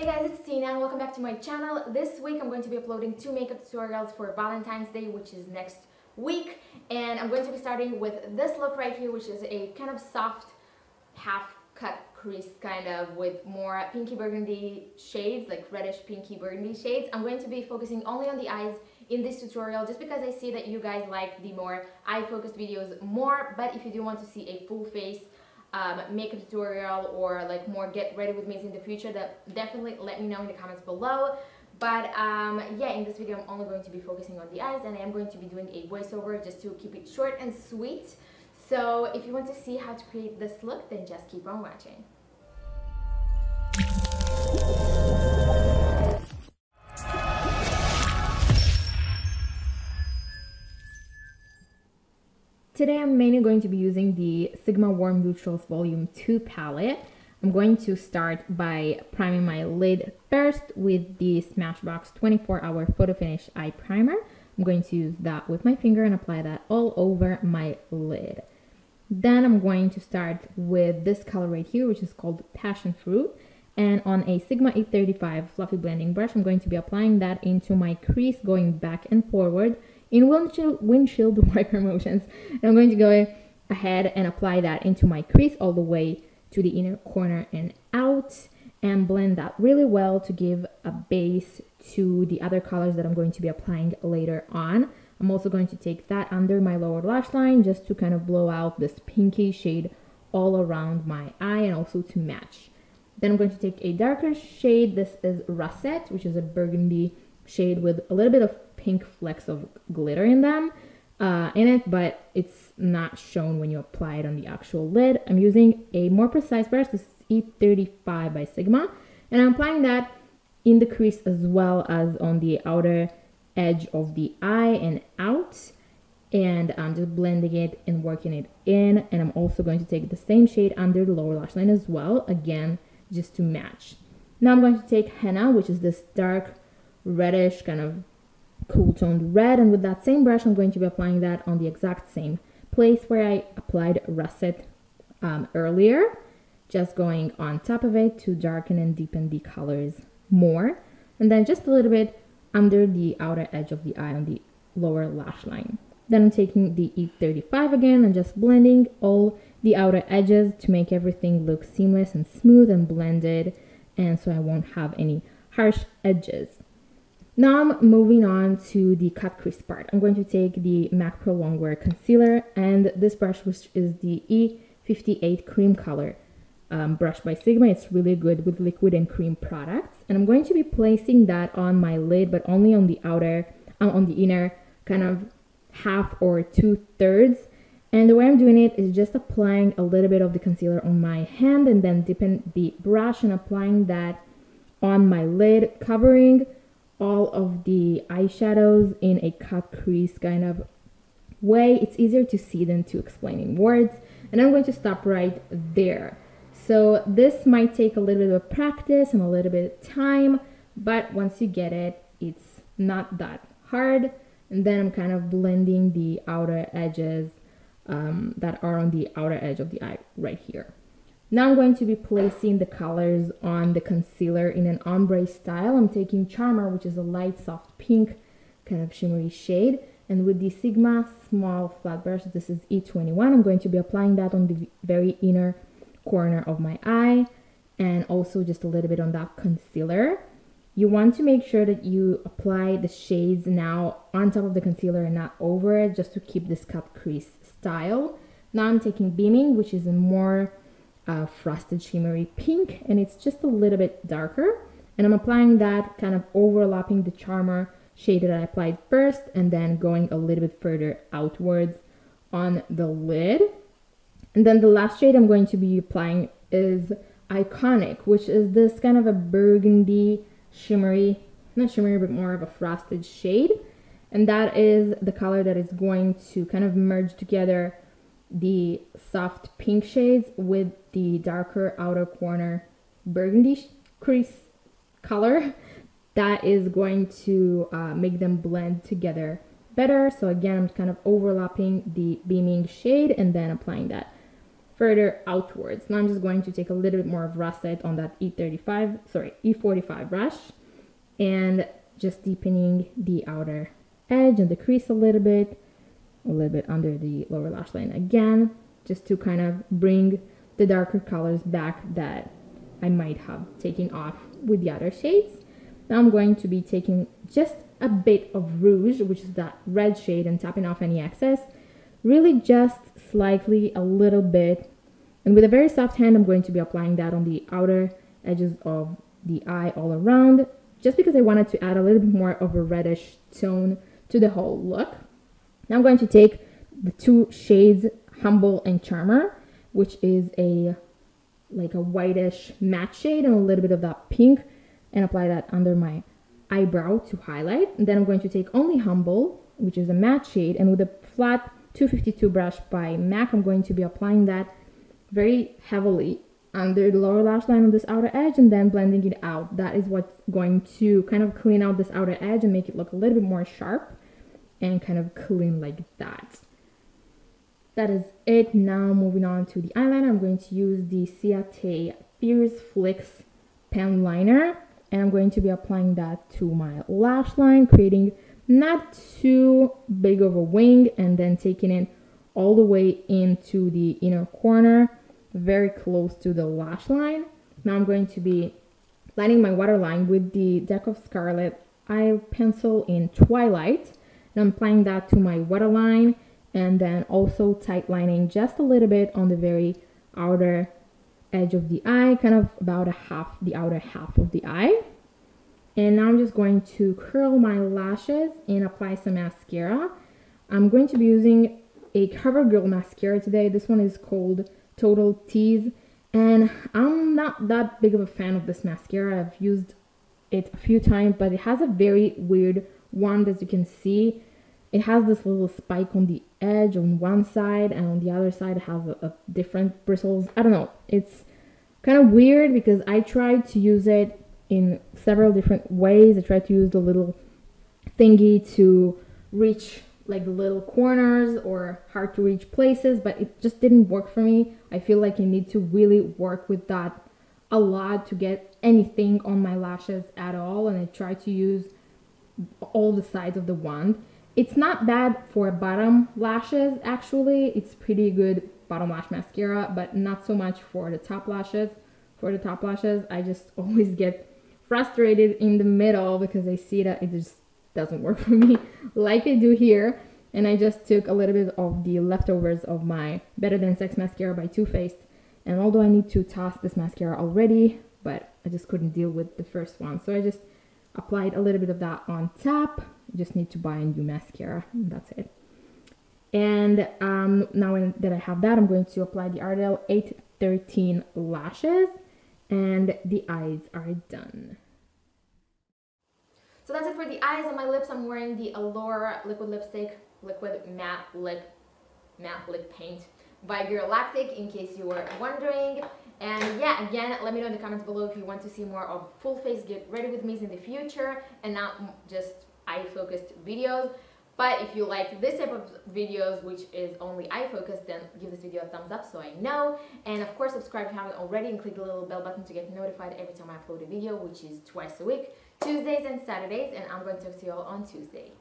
Hey guys, it's Tina and welcome back to my channel. This week I'm going to be uploading 2 makeup tutorials for Valentine's Day, which is next week. And I'm going to be starting with this look right here, which is a kind of soft half cut crease kind of with more pinky burgundy shades, like reddish pinky burgundy shades. I'm going to be focusing only on the eyes in this tutorial just because I see that you guys like the more eye focused videos more. But if you do want to see a full face makeup tutorial or like more get ready with me in the future, that definitely let me know in the comments below. But yeah, in this video I'm only going to be focusing on the eyes, and I am going to be doing a voiceover just to keep it short and sweet. So if you want to see how to create this look, then just keep on watching. Today I'm mainly going to be using the Sigma Warm Neutrals Volume 2 palette. I'm going to start by priming my lid first with the Smashbox 24-Hour Photo Finish Eye Primer. I'm going to use that with my finger and apply that all over my lid. Then I'm going to start with this color right here, which is called Passion Fruit. And on a Sigma 835 Fluffy Blending Brush, I'm going to be applying that into my crease, going back and forward in windshield wiper motions. And I'm going to go ahead and apply that into my crease all the way to the inner corner and out, and blend that really well to give a base to the other colors that I'm going to be applying later on. I'm also going to take that under my lower lash line just to kind of blow out this pinky shade all around my eye and also to match. Then I'm going to take a darker shade. This is Russet, which is a burgundy shade with a little bit of pink flecks of glitter in them in it, but it's not shown when you apply it on the actual lid. I'm using a more precise brush. This is E35 by Sigma, and I'm applying that in the crease as well as on the outer edge of the eye and out, and I'm just blending it and working it in. And I'm also going to take the same shade under the lower lash line as well, again just to match. Now I'm going to take Henna, which is this dark reddish kind of cool toned red, and with that same brush I'm going to be applying that on the exact same place where I applied Russet earlier, just going on top of it to darken and deepen the colors more, and then just a little bit under the outer edge of the eye on the lower lash line. Then I'm taking the E35 again and just blending all the outer edges to make everything look seamless and smooth and blended, and so I won't have any harsh edges. Now I'm moving on to the cut crease part. I'm going to take the MAC Pro Longwear Concealer and this brush, which is the E58 Cream Color brush by Sigma. It's really good with liquid and cream products. And I'm going to be placing that on my lid, but only on the outer, on the inner kind of half or 2/3. And the way I'm doing it is just applying a little bit of the concealer on my hand and then dipping the brush and applying that on my lid, covering all of the eyeshadows in a cut crease kind of way. It's easier to see than to explain in words, and I'm going to stop right there. So this might take a little bit of practice and a little bit of time, but once you get it, it's not that hard. And then I'm kind of blending the outer edges that are on the outer edge of the eye right here. Now I'm going to be placing the colors on the concealer in an ombre style. I'm taking Charmer, which is a light soft pink kind of shimmery shade, and with the Sigma small flat brush, this is E21, I'm going to be applying that on the very inner corner of my eye and also just a little bit on that concealer. You want to make sure that you apply the shades now on top of the concealer and not over it, just to keep this cut crease style. Now I'm taking Beaming, which is a more frosted shimmery pink, and it's just a little bit darker, and I'm applying that kind of overlapping the Charmer shade that I applied first and then going a little bit further outwards on the lid. And then the last shade I'm going to be applying is Iconic, which is this kind of a burgundy shimmery, not shimmery but more of a frosted shade, and that is the color that is going to kind of merge together the soft pink shades with the darker outer corner burgundy crease color. That is going to make them blend together better. So again, I'm kind of overlapping the Beaming shade and then applying that further outwards. Now I'm just going to take a little bit more of russet on that E45 brush and just deepening the outer edge and the crease a little bit under the lower lash line again, just to kind of bring the darker colors back that I might have taken off with the other shades. Now I'm going to be taking just a bit of rouge, which is that red shade, and tapping off any excess, really just slightly, a little bit. And with a very soft hand, I'm going to be applying that on the outer edges of the eye all around, just because I wanted to add a little bit more of a reddish tone to the whole look. Now I'm going to take the two shades, Humble and Charmer, which is like a whitish matte shade and a little bit of that pink, and apply that under my eyebrow to highlight. And then I'm going to take only Humble, which is a matte shade, and with a flat 252 brush by MAC, I'm going to be applying that very heavily under the lower lash line on this outer edge, and then blending it out. That is what's going to kind of clean out this outer edge and make it look a little bit more sharp and kind of clean like that. That is it. Now moving on to the eyeliner, I'm going to use the Ciate Fierce Flicks pen liner, and I'm going to be applying that to my lash line, creating not too big of a wing, and then taking it all the way into the inner corner, very close to the lash line. Now I'm going to be lining my waterline with the Deck of Scarlet eye pencil in Twilight, and I'm applying that to my waterline, and then also tight lining just a little bit on the very outer edge of the eye, kind of about the outer half of the eye. And now I'm just going to curl my lashes and apply some mascara. I'm going to be using a CoverGirl mascara today. This one is called Total Tease, and I'm not that big of a fan of this mascara. I've used it a few times, but it has a very weird wand, as you can see. It has this little spike on the edge on one side, and on the other side it has a different bristles. I don't know, it's kind of weird because I tried to use it in several different ways. I tried to use the little thingy to reach like the little corners or hard to reach places, but it just didn't work for me. I feel like you need to really work with that a lot to get anything on my lashes at all, and I tried to use all the sides of the wand. It's not bad for bottom lashes, actually. It's pretty good bottom lash mascara, but not so much for the top lashes. For the top lashes, I just always get frustrated in the middle because I see that it just doesn't work for me like I do here. And I just took a little bit of the leftovers of my Better Than Sex mascara by Too Faced. And although I need to toss this mascara already, but I just couldn't deal with the first one. So I just applied a little bit of that on top. Just need to buy a new mascara, and that's it. And now that I have that, I'm going to apply the Ardell 813 lashes, and the eyes are done. So that's it for the eyes. On my lips, I'm wearing the Allure liquid lipstick, liquid matte lip paint by Girl Lactic, in case you were wondering. And yeah, again, let me know in the comments below if you want to see more of full face get ready with me in the future and not just eye focused videos. But if you like this type of videos, which is only eye focused, then give this video a thumbs up so I know. And of course, subscribe if you haven't already, and click the little bell button to get notified every time I upload a video, which is twice a week, Tuesdays and Saturdays. And I'm going to talk to you all on Tuesday.